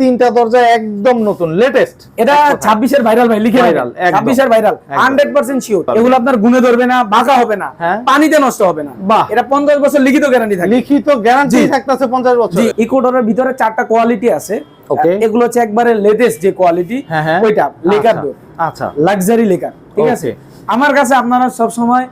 তিনটা দরজা একদম নতুন লেটেস্ট। এটা 26 এর ভাইরাল ভাই, লিখে ভাইরাল, 26 এর ভাইরাল 100% শিওর। এগুলো আপনার গুণে ধরবে না, বাঁকা হবে না, পানিতে নষ্ট হবে না। বাহ, এটা 50 বছর লিখিত গ্যারান্টি থাকে। লিখিত গ্যারান্টি থাকতেছে 50 বছর। জি, ইকোডোরের ভিতরে 4টা কোয়ালিটি আছে। এগুলো হচ্ছে একবারে লেটেস্ট যে কোয়ালিটি, ওইটা লেকার ডোর। আচ্ছা, লাক্সারি লেকার, ঠিক আছে। আমার কাছে আপনারা সব সময়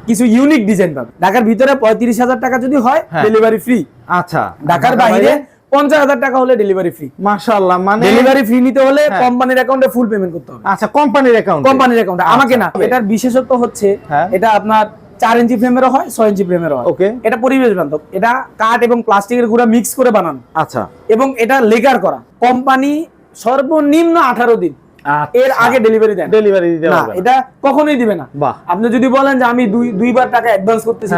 কিছু ইউনিক ডিজাইন পাবেন। ঢাকার ভিতরে 35,000 টাকা যদি হয় ডেলিভারি ফ্রি। আচ্ছা, ঢাকার বাইরে 50,000 টাকা হলে ডেলিভারি ফ্রি। মাশাআল্লাহ, মানে ডেলিভারি ফ্রি নিতে হলে কোম্পানির অ্যাকাউন্টে ফুল পেমেন্ট করতে হবে। আচ্ছা, কোম্পানির অ্যাকাউন্টে, আমাকে না। এটার বিশেষত্ব হচ্ছে এটা আপনার 4 ইঞ্চি ফ্রেমেরও হয়, 6 ইঞ্চি ফ্রেমেরও হয়। ওকে, এটা পরিবেশ বান্ধব, এটা কাঠ এবং প্লাস্টিকের গুঁড়া মিক্স করে বানানো। আচ্ছা, এবং এটা লেকার করা। কোম্পানি সর্বনিম্ন 18 দিন এর আগে ডেলিভারি দেন, ডেলিভারি দিতে পারবে না, এটা কখনোই দিবে না। আপনি যদি বলেন যে আমি দুইবার টাকা অ্যাডভান্স করতেছি,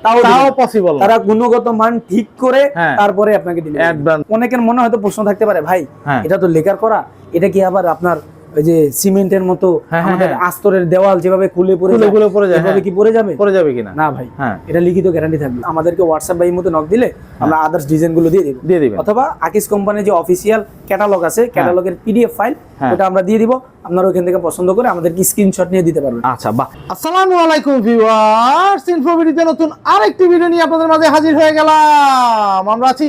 তাও পসিবল। তারা গুণগত মান ঠিক করে তারপরে আপনাকে দিবে অ্যাডভান্স। অনেকের মনে হয়তো প্রশ্ন থাকতে পারে, ভাই এটা তো লেকার করা, এটা কি আবার আপনার ওই যে সিমেন্টের মতো আমাদের আস্তরের দেওয়াল যেভাবে খুলে পড়ে যায় এভাবে কি পড়ে যাবে কিনা? না ভাই, এটা লিখিত গ্যারান্টি থাকবে। আমাদেরকে হোয়াটসঅ্যাপ বা ইমোতে নক দিলে আমরা আদার্স ডিজাইন গুলো দিয়ে দিব, অথবা আকিস কোম্পানির যে অফিসিয়াল ক্যাটালগ আছে, ক্যাটালগের পিডিএফ ফাইল ওটা আমরা দিয়ে দিব। আপনারা ওখান থেকে পছন্দ করে আমাদেরকে স্ক্রিনশট নিয়ে দিতে পারবেন। আচ্ছা, বাহ। আসসালামু আলাইকুম ভিউয়ার্স, ইনফোভিডিতে নতুন আরেকটি ভিডিও নিয়ে আপনাদের মাঝে হাজির হয়ে গেলাম। আমরা আছি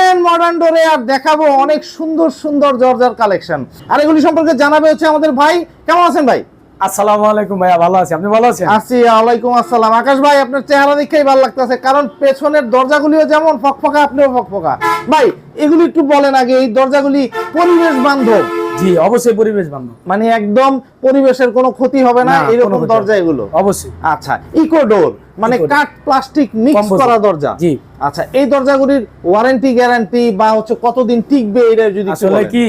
এন মডার্ন ডোরে, আর দেখাবো অনেক সুন্দর সুন্দর দরজার কালেকশন। আর এগুলি সম্পর্কে জানাবে হচ্ছে আমাদের ভাই। কেমন আছেন ভাই? আসসালামু আলাইকুম ভাইয়া, ভালো আছি, আপনি ভালো আছেন? আছি, ওয়ালাইকুম আসসালাম। আকাশ ভাই, আপনার চেহারা দেখেই ভালো লাগতেছে, কারণ পেছনের দরজাগুলিও যেমন ফকফকা, আপনিও ফকফকা। ভাই, এগুলি একটু বলেন আগে, এই দরজাগুলি পরিবেশ বান্ধব? জি, অবশ্যই পরিবেশ বান্ধব, মানে একদম পরিবেশের কোনো ক্ষতি হবে না এরকম দরজা এগুলো? অবশ্যই। আচ্ছা, ইকো ডোর মানে কাঠ প্লাস্টিক মিক্স করা দরজা। জি, আচ্ছা, এই দরজাগুলির ওয়ারেন্টি গ্যারান্টি বা হচ্ছে কতদিন টিকবে এটা যদি আসলে কি,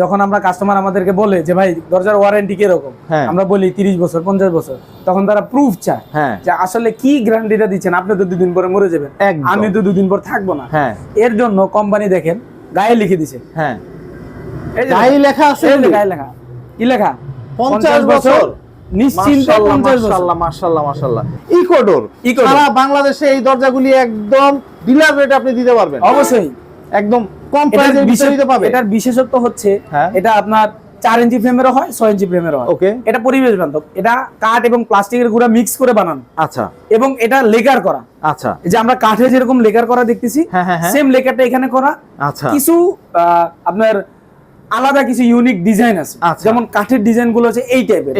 যখন আমরা কাস্টমার আমাদেরকে বলে যে ভাই দরজার ওয়ারেন্টি কি রকম, আমরা বলি 30 বছর 50 বছর, তখন তারা প্রুফ চায় যে আসলে কি গ্যারান্টিটা দিচ্ছেন। আপনি তো 2 দিন পরে মরে যাবেন, আমি তো 2 দিন পর থাকবো না। এর জন্য কোম্পানি দেখেন গায়ে লিখে দিছে, গায়ে লেখা আছে, গায়ে লেখা কি লেখা, 50 বছর নিশ্চিন্তে। 50 বছর। মাশাআল্লাহ মাশাআল্লাহ। ইকো ডোর সারা বাংলাদেশে এই দরজাগুলি একদম ডিলার রেটে আপনি দিতে পারবেন? অবশ্যই, একদম কম প্রাইসে দিতে পারবেন। এটার বিশেষত্ব হচ্ছে এটা আপনার 4 ইঞ্চি ফ্রেমেরও হয়, 6 ইঞ্চি ফ্রেমেরও হয়। ওকে, এটা পরিবেশ বান্ধব, এটা কাঠ এবং প্লাস্টিকের গুঁড়া মিক্স করে বানানো। আচ্ছা, এবং এটা লেকার করা। আচ্ছা, যে আমরা কাঠে যেরকম লেকার করা দেখতেছি, সেম লেকারটা এখানে করা। আচ্ছা, কিছু আপনার আলাদা কিছু ইউনিক ডিজাইন আছে, যেমন কাঠের ডিজাইন গুলো আছে এই টাইপের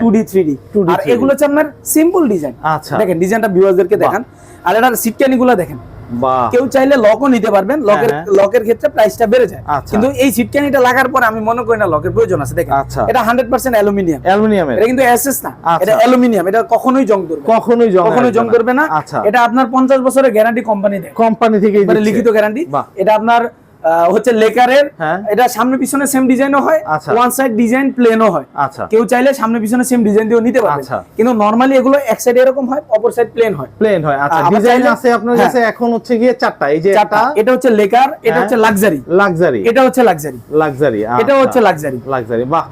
2D 3D, আর এগুলো হচ্ছে আপনার সিম্পল ডিজাইন। আচ্ছা, দেখেন ডিজাইনটা ভিউয়ারদেরকে দেখান। আর এটার সিটকানি গুলো দেখেন, কেউ চাইলে লকও নিতে পারবেন, লকের ক্ষেত্রে প্রাইসটা বেড়ে যায়, কিন্তু এই সিটকানিটা লাগার পরে আমি মনে করি না লকের প্রয়োজন আছে। দেখেন এটা 100% অ্যালুমিনিয়াম, এটা কিন্তু এসএস না, এটা অ্যালুমিনিয়াম। এটা কখনোই জং ধরবে, কখনোই জং ধরবে না। এটা আপনার 50 বছরের গ্যারান্টি কোম্পানি দেয়, কোম্পানি থেকে লিখিত গ্যারান্টি। এটা আপনার হচ্ছে লেকারের, এটা সামনে পিছনে সেম ডিজাইনও হয়, ওয়ান সাইড ডিজাইন প্লেনও হয়। আচ্ছা, কেউ চাইলে সামনে পিছনে সেম ডিজাইন দিয়েও নিতে পারবে, কিন্তু নরমালি এগুলো এক সাইড এরকম হয়, অপর সাইড প্লেন হয়। আচ্ছা, ডিজাইন আছে আপনার কাছে এখন হচ্ছে গিয়ে 4টা। এই যে এটা হচ্ছে লেকার, এটা হচ্ছে লাক্সারি, এটা হচ্ছে লাক্সারি, এটা হচ্ছে লাক্সারি। বাহ,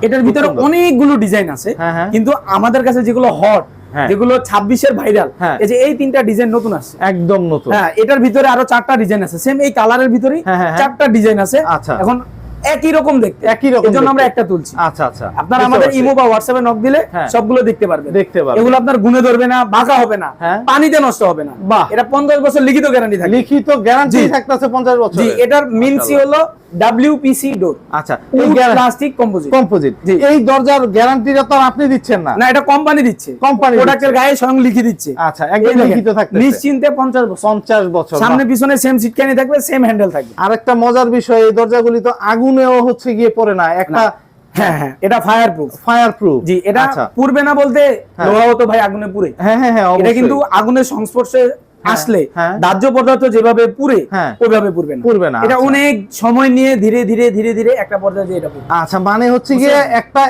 এটার ভিতরে অনেকগুলো ডিজাইন আছে, কিন্তু আমাদের কাছে যেগুলো হট, যেগুলো 26 এর ভাইরাল, এই যে এই 3টা ডিজাইন নতুন আছে, একদম নতুন। হ্যাঁ, এটার ভিতরে আরো 4টা ডিজাইন আছে, সেম এই কালারের ভিতরেই 4টা ডিজাইন আছে। আচ্ছা, এখন একই রকম দেখতে, একই রকম, এজন্য আমরা একটা তুলছি। আচ্ছা আচ্ছা, আপনারা আমাদের ইমো বা হোয়াটসঅ্যাপে নক দিলে সবগুলো দেখতে পারবেন। এগুলো আপনার গুণে ধরবে না, বাঁকা হবে না, পানিতে নষ্ট হবে না। এটা 50 বছর লিখিত গ্যারান্টি থাকে, লিখিত গ্যারান্টি থাকতেছে 50 বছর। জি, এটার মিনসি হলো WPC ডোর। আচ্ছা, এই প্লাস্টিক কম্পোজিট। এই দরজার গ্যারান্টিটা তো আপনি দিচ্ছেন না, না, এটা কোম্পানি দিচ্ছে, কোম্পানি প্রোডাক্টের গায়ে স্বয়ং লিখে দিচ্ছে। আচ্ছা, একদম লিখিত থাকবে, নিশ্চিন্তে 50 বছর। সামনে পিছনে সেম সিটকানি থাকবে, সেম হ্যান্ডেল থাকবে। আরেকটা মজার বিষয়, এই দরজাগুলি তো আগুনেও হচ্ছে গিয়ে পড়ে না, একটা এটা ফায়ারপ্রুফ। জি, এটা পুড়বে না বলতে লোহাও তো ভাই আগুনে পুড়ে। এটা কিন্তু আগুনের সংস্পর্শে আসলে দাহ্য পদার্থ যেভাবে পুড়ে ওইভাবে পুড়বে না। এটা অনেক সময় নিয়ে ধীরে ধীরে ধীরে ধীরে একটা পর্যায়ে যে এটা পুড়বে। আচ্ছা, মানে হচ্ছে গিয়ে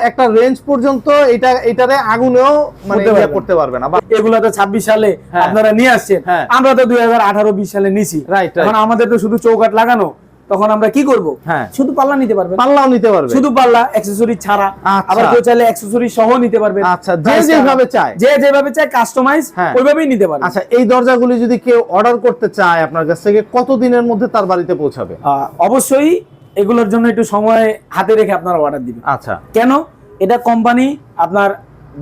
একটা রেঞ্জ পর্যন্ত এটারে আগুনেও মানে করতে পারবে না। এগুলা তো 26 সালে আপনারা নিয়ে আসছেন, আমরা তো 2018-20 সালে নিছি। এখন আমাদের তো শুধু চৌকাঠ লাগানো, তখন আমরা কি করব? শুধু পাল্লা নিতে পারবে, পাল্লাও নিতে পারবে, শুধু পাল্লা, অ্যাকসেসরি ছাড়া। আবার কেউ চাইলে অ্যাকসেসরি সহ নিতে পারবে। আচ্ছা, যে যেভাবে চায় কাস্টমাইজ ওইভাবেই নিতে পারবে। আচ্ছা, এই দরজাগুলি যদি কেউ অর্ডার করতে চায় আপনার কাছ থেকে, কত দিনের মধ্যে তার বাড়িতে পৌঁছাবে? অবশ্যই এগুলোর জন্য একটু সময় হাতে রেখে আপনারা অর্ডার দিবেন। আচ্ছা, কেন? এটা কোম্পানি আপনার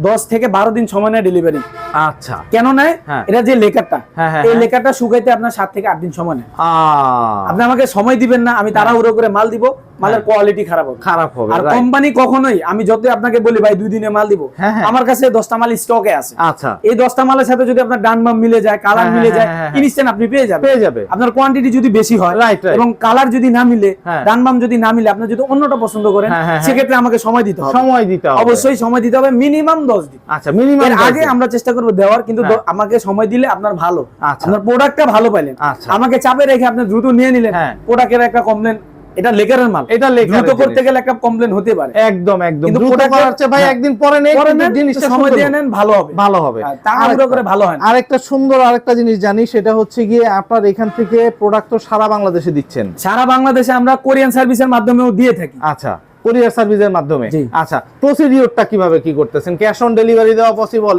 10 থেকে 12 দিন সময় নেয় ডেলিভারি। আচ্ছা, কেন নেয়? এটা যে লেকারটা, হ্যাঁ, এই লেকারটা শুকাইতে আপনার 7 থেকে 8 দিন সময় নেয়। আপনি আমাকে সময় দিবেন না, আমি তাড়াহুড়ো করে মাল দিব, মালের কোয়ালিটি খারাপ হবে। আর কোম্পানি কখনোই, আমি যতই আপনাকে বলি ভাই 2 দিনে মাল দিব, আমার কাছে 10টা মাল স্টকে আছে। আচ্ছা, এই 10টা মালের সাথে যদি আপনার ডান বাম মিলে যায়, কালার মিলে যায়, ইনস্ট্যান্ট আপনি পেয়ে যাবে। আপনার কোয়ান্টিটি যদি বেশি হয় এবং কালার যদি না মিলে, ডান বাম যদি না মিলে, আপনি যদি অন্যটা পছন্দ করেন, সেক্ষেত্রে আমাকে সময় দিতে হবে। অবশ্যই সময় দিতে হবে, মিনিমাম 10 দিন। আচ্ছা, মিনিমাম এর আগে আমরা চেষ্টা করব দেওয়ার, কিন্তু আমাকে সময় দিলে আপনার ভালো, আপনার প্রোডাক্টটা ভালো পাইলেন। আমাকে চাপে রেখে আপনি দ্রুত নিয়ে নিলেন, প্রোডাক্টের একটা কমপ্লেন, এটা লেকারের মাল, এটা দ্রুত করতে গেলে একটা কমপ্লেন হতে পারে। একদম কিন্তু দ্রুত করাচ্ছে ভাই, একদিন পরে নেই, জিনিসটা সময় দিয়ে নেন, ভালো হবে। তাড়াহুড়ো করে ভালো হয় না। আরেকটা সুন্দর আরেকটা জিনিস জানি, সেটা হচ্ছে গিয়ে আপনার এখান থেকে প্রোডাক্ট তো সারা বাংলাদেশে দিচ্ছেন। সারা বাংলাদেশে আমরা কোরিয়ান সার্ভিসের মাধ্যমেও দিয়ে থাকি। আচ্ছা, কুরিয়ার সার্ভিসের মাধ্যমে। আচ্ছা, প্রসিডিউরটা কিভাবে কি করতেছেন? ক্যাশ অন ডেলিভারি দেওয়া পসিবল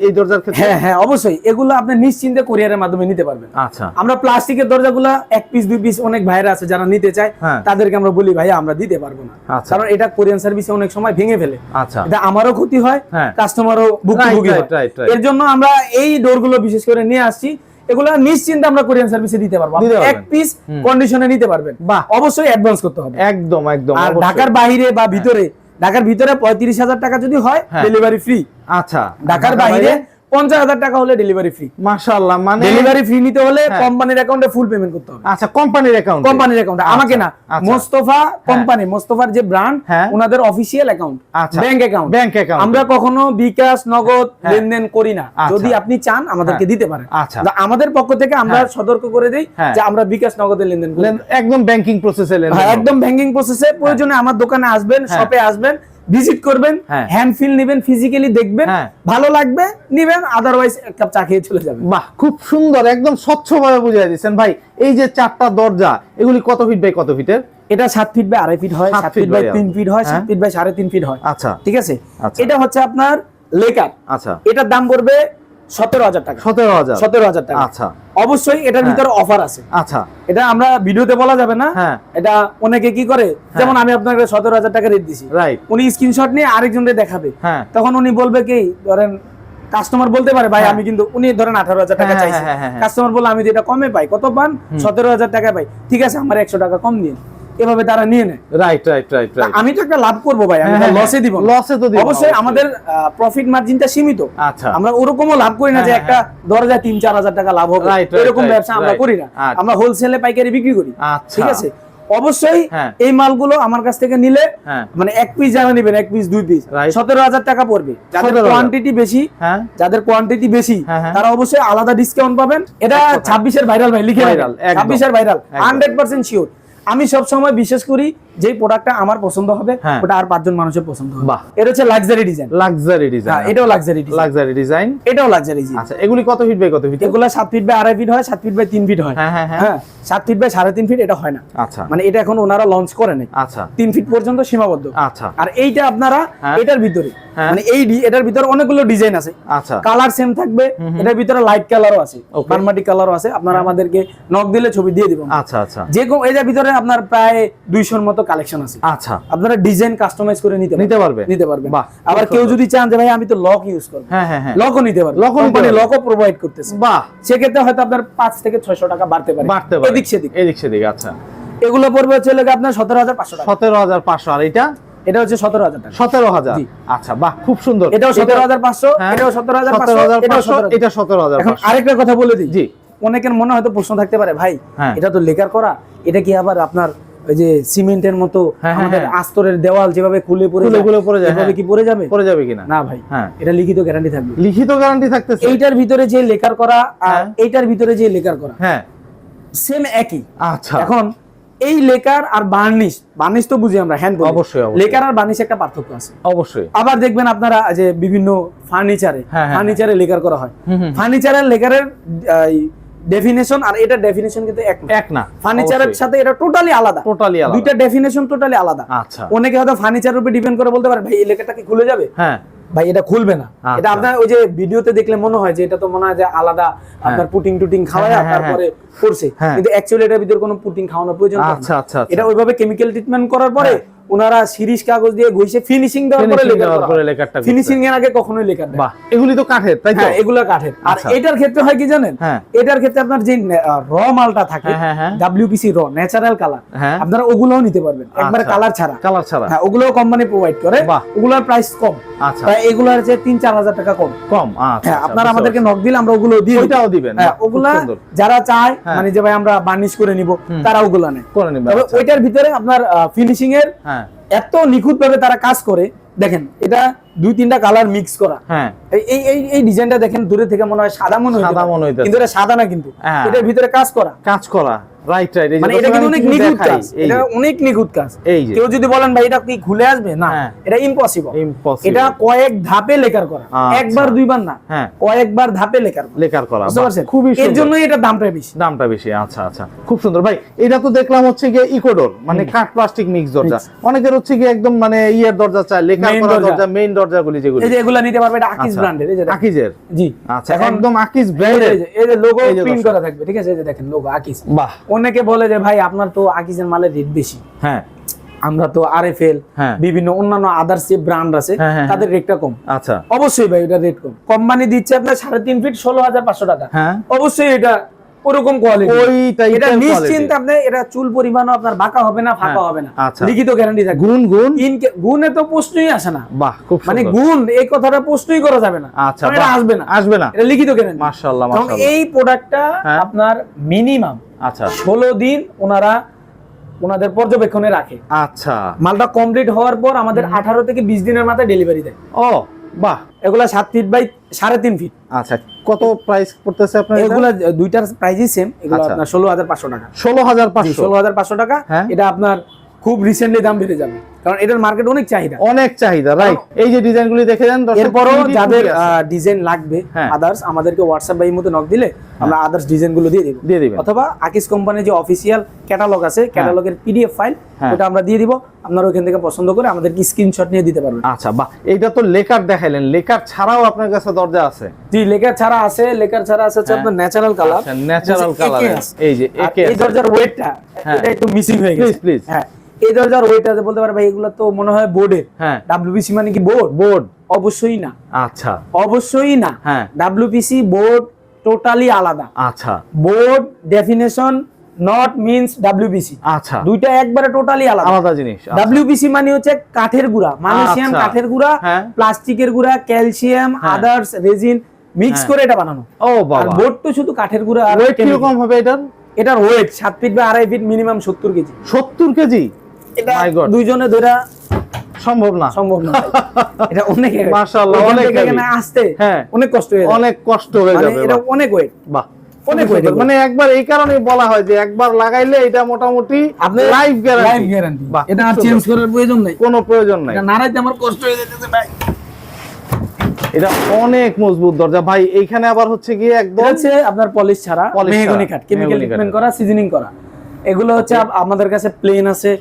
এই দরজার ক্ষেত্রে? হ্যাঁ, অবশ্যই। এগুলো আপনি নিশ্চিন্তে কুরিয়ারের মাধ্যমে নিতে পারবেন। আচ্ছা, আমরা প্লাস্টিকের দরজাগুলো 1 পিস 2 পিস অনেক ভাইরা আছে যারা নিতে চায়, তাদেরকে আমরা বলি ভাই আমরা দিতে পারবো না, কারণ এটা কোরিয়ান সার্ভিসে অনেক সময় ভেঙে ফেলে। আচ্ছা, এটা আমারও ক্ষতি হয়, কাস্টমারও ভুক্তভোগী হয়। এর জন্য আমরা এই ডোরগুলো বিশেষ করে নিয়ে আসছি। এগুলো নিশ্চিন্তে আমরা কোরিয়ান সার্ভিসে দিতে পারবো। 1 পিস কন্ডিশনে নিতে পারবেন, অবশ্যই অ্যাডভান্স করতে হবে। একদম। আর ঢাকার বাইরে বা ভিতরে, ঢাকার ভিতরে 35,000 টাকা যদি হয় ডেলিভারি ফ্রি। আচ্ছা, ঢাকার বাইরে 50,000 টাকা হলে ডেলিভারি ফ্রি। মাশাআল্লাহ। মানে ডেলিভারি ফ্রি নিতে হলে কোম্পানির অ্যাকাউন্টে ফুল পেমেন্ট করতে হবে। আচ্ছা, কোম্পানির অ্যাকাউন্টে, আমাকে না, মোস্তফা কোম্পানি, মোস্তফার যে ব্র্যান্ড, ওনাদের অফিশিয়াল অ্যাকাউন্ট, ব্যাংক অ্যাকাউন্ট। আমরা কখনো বিকাশ নগদ লেনদেন করি না। যদি আপনি চান আমাদেরকে দিতে পারেন। আচ্ছা, আমাদের পক্ষ থেকে আমরা সতর্ক করে দেই যে আমরা বিকাশ নগদে লেনদেন করি, একদম ব্যাংকিং প্রসেসে লেনদেন, একদম ব্যাংকিং প্রসেসে। প্রয়োজনে আমার দোকানে আসবেন, শপে আসবেন, ভিজিট করবেন, হ্যান্ড ফিল নেবেন, ফিজিক্যালি দেখবেন, ভালো লাগবে নিবেন, আদারওয়াইজ এক কাপ চা খেয়ে চলে যাবেন। বাহ, খুব সুন্দর, একদম স্বচ্ছভাবে বুঝিয়ে দিয়েছেন ভাই। এই যে 4টা দরজা, এগুলি কত ফিট বাই কত ফিটের? এটা 7 ফিট বাই 2.5 ফিট হয়, 7 ফিট বাই 3 ফিট হয়, 7 ফিট বাই 3.5 ফিট হয়। আচ্ছা, ঠিক আছে। এটা হচ্ছে আপনার লেকার। আচ্ছা, এটার দাম পড়বে 17,000 টাকা। 17,000 টাকা। আচ্ছা, অবশ্যই এটার ভিতরে অফার আছে। আচ্ছা, এটা আমরা ভিডিওতে বলা যাবে না। এটা অনেকে কি করে, যেমন আমি আপনাকে 17,000 টাকা রেট দিছি, উনি স্ক্রিনশট নিয়ে আরেকজনকে দেখাবে, তখন উনি বলবে কি, ধরেন কাস্টমার বলতে পারে ভাই আমি কিন্তু, উনি ধরেন 18,000 টাকা চাইছে, কাস্টমার বলে আমি তো এটা কমে পাই, কত পান? 17,000 টাকা পাই, ঠিক আছে আমার 100 টাকা কম দিন। এভাবে তারা নিয়ে নেয়। রাইট। আমি তো একটা লাভ করবো ভাই, আমি লসে দিব, অবশ্যই আমাদের প্রফিট মার্জিনটা সীমিত। আচ্ছা, আমরা ওরকমও লাভ করি না যে একটা দরজা 3-4 হাজার টাকা লাভ হবে, এরকম ব্যবসা আমরা করি না। আমরা হোলসেলে পাইকারি বিক্রি করি। ঠিক আছে। অবশ্যই এই মালগুলো আমার কাছ থেকে নিলে, মানে 1 পিস যারা নেবেন, 1 পিস 2 পিস 17,000 টাকা পড়বে। যাদের কোয়ান্টিটি বেশি, তারা অবশ্যই আলাদা ডিসকাউন্ট পাবেন। এটা 26-এর ভাইরাল ভাই, লিখে ভাইরাল, 26-এর ভাইরাল 100% শিওর। আমি সব সময় বিশেষ করি যে প্রোডাক্টটা আমার পছন্দ হবে, ওটা আর 5 জন মানুষের পছন্দ হবে। এটা হচ্ছে লাক্সারি ডিজাইন। এটাও লাক্সারি ডিজাইন, এটাও লাক্সারি ডিজাইন। আচ্ছা, এগুলি কত ফিট বাই কত ফিট? এগুলা 7 ফিট বাই 2.5 ফিট হয়, 7 ফিট বাই 3 ফিট হয়। হ্যাঁ, 7 ফিট বাই 3.5 ফিট এটা হয় না। আচ্ছা, মানে এটা এখন ওনারা লঞ্চ করে নাই। আচ্ছা, 3 ফিট পর্যন্ত সীমাবদ্ধ। আচ্ছা, আর এইটা আপনারা এটার ভিতরে, মানে এটার ভিতরে অনেকগুলো ডিজাইন আছে। আচ্ছা, কালার সেম থাকবে, এটার ভিতরে লাইট কালারও আছে, বারমাটিক কালারও আছে। আপনারা আমাদেরকে নক দিলে ছবি দিয়ে দিব। আচ্ছা, আচ্ছা, যে এটার ভিতরে আপনার প্রায় 200-এর মতো কালেকশন আছে। আচ্ছা, আপনারা ডিজাইন কাস্টমাইজ করে নিতে পারবেন। আবার কেউ যদি চান যে ভাই আমি তো লক ইউজ করব, লকও নিতে পারবেন, কোম্পানি লকও প্রোভাইড করতেছে। বাহ, সেক্ষেত্রে হয়তো আপনার 5 থেকে 600 টাকা বাড়তে পারে, এদিক সেদিক। আচ্ছা, এগুলো পড়বে হচ্ছে আপনার 17,500 টাকা। 17,500। আর এটা হচ্ছে 17,000 টাকা। 17,000। আচ্ছা, বাহ, খুব সুন্দর। এটাও 17,500, এটাও 17,500, এটা 17,000। এখন আরেকটা কথা বলে দিই, জি, অনেকের মনে হয়তো প্রশ্ন থাকতে পারে, ভাই এটা তো লেকার করা, এটা কি আবার আপনার ওই যে সিমেন্টের মতো আমাদের আস্তরের দেওয়াল যেভাবে খুলে পড়ে যায়, এভাবে কি পড়ে যাবে কিনা? না ভাই, এটা লিখিত গ্যারান্টি থাকবে। লিখিত গ্যারান্টি থাকতেছে। এইটার ভিতরে যে লেকার করা আর এইটার ভিতরে যে লেকার করা, সেম একই। আচ্ছা, এখন এই লেকার আর বার্নিশ তো বুঝি আমরা, হ্যান্ড অবশ্যই লেকার আর বার্নিশ একটা পার্থক্য আছে অবশ্যই। আবার দেখবেন আপনারা যে বিভিন্ন ফার্নিচারে লেকার করা হয়, ফার্নিচারের লেকারের ডেফিনেশন আর এটা ডেফিনেশন কিন্তু এক না। ফার্নিচারের সাথে এটা টোটালি আলাদা, দুইটা ডেফিনেশন টোটালি আলাদা। আচ্ছা, অনেকে হয়তো ফার্নিচারের উপর ডিপেন্ড করে বলতে পারে ভাই এই লেকারটা কি খুলে যাবে? হ্যাঁ, ভাই এটা খুলবে না। এটা আপনার ওই যে ভিডিওতে দেখলে মনে হয় যে এটা তো মনে হয় যে আলাদা আপনার পুটিং টুটিং খাওয়ায় তারপরে করছে, কিন্তু অ্যাকচুয়ালি এটার ভিতরে কোনো পুটিং খাওয়ানোর প্রয়োজন নেই। আচ্ছা, এটা ওইভাবে কেমিক্যাল ট্রিটমেন্ট করার পরে ওনারা সিরিজ কাগজ দিয়ে ঘষে ফিনিশিং দেওয়ার পরে লেখাটা ফিনিশিং এর আগে কখনোই লেখা দেয়। বাহ, এগুলি তো কাঠের, তাই তো? এগুলো কাঠের। আর এটার ক্ষেত্রে হয় কি জানেন, এটার ক্ষেত্রে আপনার যে র মালটা থাকে ডব্লিউপিসি র ন্যাচারাল কালার, আপনারা ওগুলোও নিতে পারবেন একবার কালার ছাড়া। হ্যাঁ, ওগুলোও কোম্পানি প্রোভাইড করে, ওগুলোর প্রাইস কম। আচ্ছা, তাই এগুলোর যে 3-4 হাজার টাকা কম। আচ্ছা, আপনারা আমাদেরকে নক দিলে আমরা ওগুলো দিই, ওইটাও দিবেন। হ্যাঁ, ওগুলা যারা চায় মানে যে ভাই আমরা বার্নিশ করে নিব, তারা ওগুলো নেয় করে নেবে। তবে ওইটার ভিতরে আপনার ফিনিশিং এর এত নিখুঁত ভাবে তারা কাজ করে, দেখেন এটা 2-3টা কালার মিক্স করা। হ্যাঁ, এই ডিজাইনটা দেখেন দূরে থেকে মনে হয় সাদা মনে হয়, কিন্তু এটা সাদা না, কিন্তু এটার ভিতরে কাজ করা। রাইট, মানে এটা কিন্তু অনেক নিখুঁত কাজ, এটা অনেক নিখুঁত কাজ। কেউ যদি বলেন ভাই এটা কি খুলে আসবে, না, এটা ইম্পসিবল। এটা কয়েক ধাপে লেকার করা, একবার দুইবার না, কয়েকবার ধাপে লেকার করা। খুবই সুন্দর, এর জন্যই এটা দামটা বেশি। আচ্ছা, খুব সুন্দর ভাই। এটা তো দেখলাম হচ্ছে গিয়ে ইকোডোর, মানে কাঠ প্লাস্টিক মিক্স দরজা। অনেকের হচ্ছে গিয়ে একদম মানে ইয়ের দরজা চায়, লেকার করা দরজা, মেইন দরজাগুলি যেগুলো, এই যে এগুলা নিতে পারবে। এটা আকিজ ব্র্যান্ডের, এই যে আকিজের। জি, আচ্ছা, একদম আকিজ ব্র্যান্ডের। এই যে লোগো প্রিন্ট করা থাকবে, ঠিক আছে? এই যে দেখেন লোগো আকিজ। বাহ, অনেকে বলে যে ভাই আপনার তো আকিজের মালের রেট বেশি। হ্যাঁ, আমরা তো আরএফএল বিভিন্ন অন্যান্য আদার্স যে ব্র্যান্ড আছে তাদের রেটটা কম। আচ্ছা, অবশ্যই ভাই এটা রেট কম। কোম্পানি দিচ্ছে আপনার 3.5 ফিট 16,500 টাকা। অবশ্যই এটা ওরকম কোয়ালিটি, এটা নিশ্চিন্তে আপনি এটা চুল পরিমাণও আপনার বাঁকা হবে না, ফাঁকা হবে না, লিখিত গ্যারান্টি থাকে। গুণে তো প্রশ্নই আসে না। বাহ, খুব সুন্দর। মানে গুণ এই কথাটা প্রশ্নই করা যাবে না। আচ্ছা, এটা আসবে না, এটা লিখিত গ্যারান্টি। মাশাআল্লাহ, মাশাআল্লাহ। এই প্রোডাক্টটা আপনার মিনিমাম 16 দিন ওনাদের পর্যবেক্ষণে রাখে। আচ্ছা, মালটা কমপ্লিট হওয়ার পর আমাদের 18 থেকে 20 দিনের মাথায় ডেলিভারি দেয়। ও বাহ, এগুলা 7 ফিট বাই 3.5 ফিট। আচ্ছা, কত প্রাইস পড়তেছে আপনার? এগুলা দুইটার প্রাইসই সেম। এগুলা আপনার 16,500 টাকা। 16,500 টাকা। এটা আপনার খুব রিসেন্টলি দাম বেড়ে যাবে, কারণ এটার মার্কেট অনেক চাহিদা, রাইট? এই যে ডিজাইনগুলি দেখে যান। এরপরও যাদের ডিজাইন লাগবে আদার্স, আমাদেরকে হোয়াটসঅ্যাপ বা ইমোতে নক দিলে আমরা আদার্স ডিজাইনগুলো দিয়ে দিব, অথবা আকিজ কোম্পানির যে অফিসিয়াল ক্যাটালগ আছে, ক্যাটালগের পিডিএফ ফাইল, ওটা আমরা দিয়ে দিব। আপনারা ওখান থেকে পছন্দ করে আমাদেরকে স্ক্রিনশট নিয়ে দিতে পারবেন। আচ্ছা, বাহ, এইটা তো লেকার দেখাইলেন, লেকার ছাড়াও আপনার কাছে দরজা আছে? জি, লেকার ছাড়া আছে আপনার ন্যাচারাল কালার। ন্যাচারাল কালার, এই যে এই দরজার ওয়েটটা এটা একটু মিসিং হয়ে গেছে। প্লিজ, হ্যাঁ, এই দরজার ওয়েট আছে বলতে পারে ভাই এগুলো তো মনে হয় বোর্ডের। হ্যাঁ, ডব্লিউপিসি মানে কি বোর্ড? অবশ্যই না। আচ্ছা, অবশ্যই না। হ্যাঁ, ডব্লিউপিসি বোর্ড টোটালি আলাদা। আচ্ছা, board definition not means WPC. আচ্ছা, দুইটা একবারে টোটালি আলাদা জিনিস। ডব্লিউপিসি মানে হচ্ছে কাঠের গুঁড়া, ম্যাগনেসিয়াম কাঠের গুঁড়া, প্লাস্টিকের গুঁড়া, ক্যালসিয়াম, আদার্স রেজিন মিক্স করে এটা বানানো। ও বাবা, আর বোর্ড তো শুধু কাঠের গুঁড়া। আর ওয়েট কি রকম হবে এটার ওয়েট 7 ফিট বা 2.5 ফিট, মিনিমাম 70 কেজি। 70 কেজি? এটা দুইজনে ধরে সম্ভব না। এটা অনেক, মাশাআল্লাহ, অনেক আসতে অনেক কষ্ট হয়ে যাবে। এটা অনেক ওয়েট। বাহ, অনেক ওয়েট। মানে একবার এই কারণে বলা হয় যে একবার লাগাইলে এটা মোটামুটি লাইফ গ্যারান্টি। এটা আর চেঞ্জ করার প্রয়োজন নাই, কোনো প্রয়োজন নাই। এটা নাড়াইতে আমার কষ্ট হয়ে যাচ্ছে ভাই। এটা অনেক মজবুত দরজা ভাই। এইখানে আবার হচ্ছে গিয়ে একদম হচ্ছে আপনার পলিশ ছাড়া, মেহগনি কাঠ, কেমিক্যাল ট্রিটমেন্ট করা, সিজনিং করা। এগুলো হচ্ছে আমাদের কাছে প্লেন আছে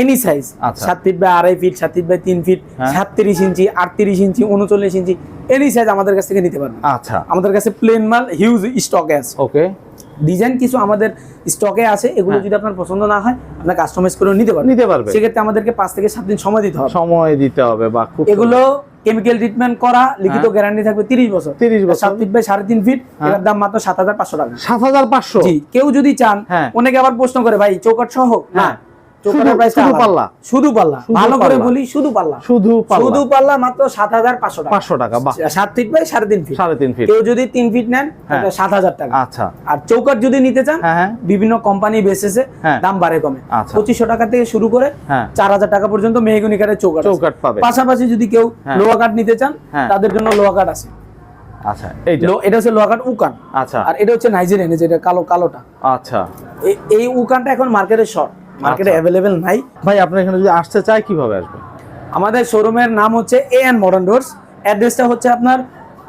any size, 7 feet by 2.5 feet, 7 feet by 3 feet, 37 inch, 38 inch, 39 inch, any size আমাদের কাছ থেকে নিতে পারবেন। আচ্ছা, আমাদের কাছে প্লেন মাল হিউজ স্টকে আছে। ওকে, ডিজাইন কিছু আমাদের স্টকে আছে, এগুলো যদি আপনার পছন্দ না হয় আপনি কাস্টমাইজ করে নিতে পারবেন। সেক্ষেত্রে আমাদেরকে 5 থেকে 7 দিন সময় দিতে হবে। বা এগুলো কেমিক্যাল ট্রিটমেন্ট করা, লিখিত গ্যারান্টি থাকবে 30 বছর। 7 ফিট বাই 3.5 ফিট, এর দাম মাত্র 7,500 টাকা। 7,500? জি। কেউ যদি চান, অনেকে আবার প্রশ্ন করে ভাই চৌকাঠ সহ? না, শুধু পাল্লা, ভালো করে বলি, শুধু পাল্লা মাত্র 7,500 টাকা। 7 ফিট বাই 3.5 ফিট। কেউ যদি 3 ফিট নেন 7,000 টাকা। আচ্ছা, আর চৌকাঠ যদি নিতে চান বিভিন্ন কোম্পানি বেসিসে দাম বাড়ে কমে। 2,500 টাকা থেকে শুরু করে 4,000 টাকা পর্যন্ত মেহগনি কাঠের চৌকাঠ পাবে। পাশাপাশি যদি কেউ লোহা কাঠ নিতে চান তাদের জন্য লোহা কাঠ আছে। আচ্ছা, এটা হচ্ছে লোহা কাঠ উকান। আচ্ছা, আর এটা হচ্ছে নাইজেরিয়ান, যেটা কালোটা। আচ্ছা, এই উকানটা এখন মার্কেটে শর্ট, মার্কেটে অ্যাভেলেবেল নাই। ভাই আপনার এখানে যদি আসতে চাই কিভাবে আসবে? আমাদের শোরুমের নাম হচ্ছে এএন মডার্ন ডোরস। অ্যাড্রেসটা হচ্ছে আপনার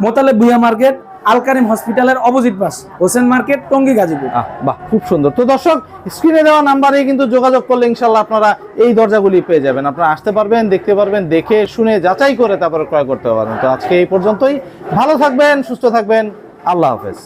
মোতালেব ভুঁইয়া মার্কেট, আল কারিম হসপিটালের অপোজিট পাশ, হোসেন মার্কেট, টঙ্গী, গাজীপুর। বাহ, খুব সুন্দর। তো দর্শক, স্ক্রিনে দেওয়া নাম্বারে কিন্তু যোগাযোগ করলে ইনশাআল্লাহ আপনারা এই দরজাগুলি পেয়ে যাবেন। আপনারা আসতে পারবেন, দেখতে পারবেন, দেখে শুনে যাচাই করে তারপরে ক্রয় করতে পারবেন। তো আজকে এই পর্যন্তই। ভালো থাকবেন, সুস্থ থাকবেন, আল্লাহ হাফেজ।